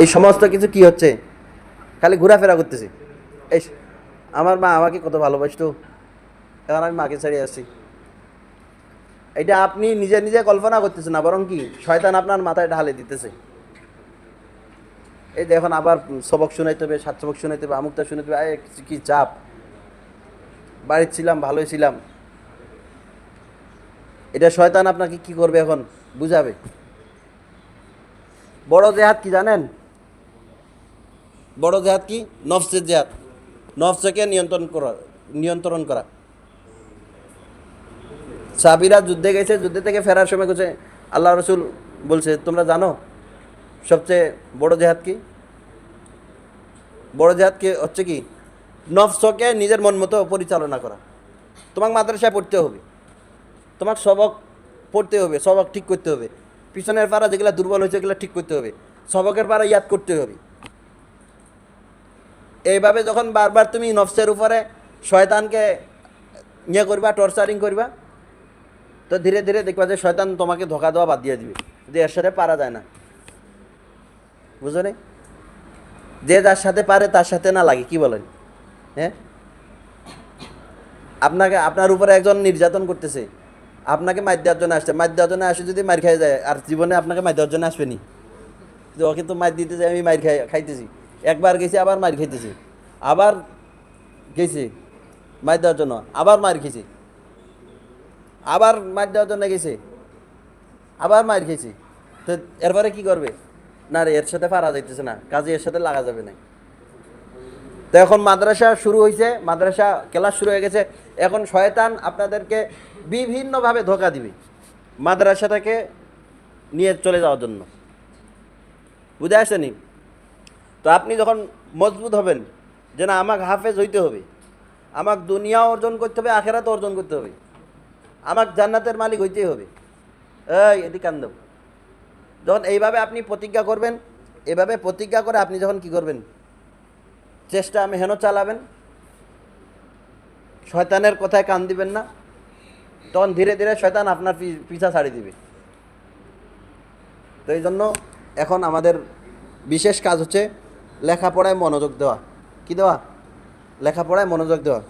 এই সমস্ত কিছু কি হচ্ছে? খালি ঘোরাফেরা করতেছি। এই আমার মা আমাকে কত ভালোবাসতো, এখন আমি মাকে ছেড়ে আসছি। এটা আপনি নিজে নিজে কল্পনা করতেছেন না, বরং কি শয়তান আপনার মাথায় ঢালে দিতেছে। এই যে এখন আবার সবক শুনাইতে হবে, সাত সবক শুনাইতে হবে, আমুকটা শুনাইতে হবে, কি চাপ। বাড়ির ছিলাম, ভালোই ছিলাম। এটা শয়তান আপনাকে কি করবে এখন বুঝাবে। বড় জেহাদ কি জানেন? বড় জেহাদ কি? নফসের জেহাদ। নফসকে নিয়ন্ত্রণ করা। সাহাবীরা যুদ্ধে গেছে, যুদ্ধে থেকে ফেরার সময় বলছে, আল্লাহ রসুল বলছে, তোমরা জানো সবচেয়ে বড় জেহাদ কি? বড় জেহাদ কি হচ্ছে কি? নফসকে নিজের মন মতো পরিচালনা করা। তোমাকে মাদ্রাসায় পড়তে হবে, তোমাকে সবক পড়তে হবে, সবক ঠিক করতে হবে, পিছনের পাড়া যেগুলো দুর্বল হয়েছে এগুলো ঠিক করতে হবে, সবকের পাড়া ইয়াদ করতে হবে। এইভাবে যখন বারবার তুমি নফসের উপরে শয়তানকে ইয়ে করবা, টর্চারিং করবা, তো ধীরে ধীরে দেখবা যে শয়তান তোমাকে ধোকা দেওয়া বাদ দিয়ে দিবে, যে এর সাথে পারা যায় না। বুঝো নি? যে যার সাথে পারে তার সাথে না লাগে, কি বলেন? হ্যাঁ, আপনাকে আপনার উপরে একজন নির্যাতন করতেছে, আপনাকে মার দেওয়ার জন্য আসছে, মার দেওয়ার জন্য আসে যদি মার খাই যায়, আর জীবনে আপনাকে মার দেওয়ার জন্য আসবে নি? যে ও কিন্তু মার দিতে যায়, আমি মার খাইতেছি, একবার গেছি আবার মার খাইতেছি, আবার গেছি মার দেওয়ার জন্য, আবার মার খেয়েছি, আবার মার দেওয়ার জন্য গেছে, আবার মার খেয়েছি। তো এরপরে কি করবে? না রে, এর সাথে পারা যাইতেছে না, কাজে এর সাথে লাগা যাবে না। তো এখন মাদ্রাসা শুরু হয়েছে, মাদ্রাসা ক্লাস শুরু হয়ে গেছে, এখন শয়তান আপনাদেরকে বিভিন্নভাবে ধোকা দিবে মাদ্রাসা থেকে নিয়ে চলে যাওয়ার জন্য। বুঝে আসেনি? তো আপনি যখন মজবুত হবেন যে না, আমাকে হাফেজ হইতে হবে, আমাকে দুনিয়া অর্জন করতে হবে, আখেরাত অর্জন করতে হবে, আমাকে জান্নাতের মালিক হইতেই হবে, এই এদিকে আনন্দ। যখন এইভাবে আপনি প্রতিজ্ঞা করবেন, এভাবে প্রতিজ্ঞা করে আপনি যখন কি করবেন, চেষ্টা মেহনত চালাবেন, শয়তানের কথায় কান দিবেন না, তখন ধীরে ধীরে শয়তান আপনার পিছা ছাড়ি দিবে। তো এই জন্য এখন আমাদের বিশেষ কাজ হচ্ছে লেখাপড়ায় মনোযোগ দেওয়া। কি দেওয়া? লেখাপড়ায় মনোযোগ দেওয়া।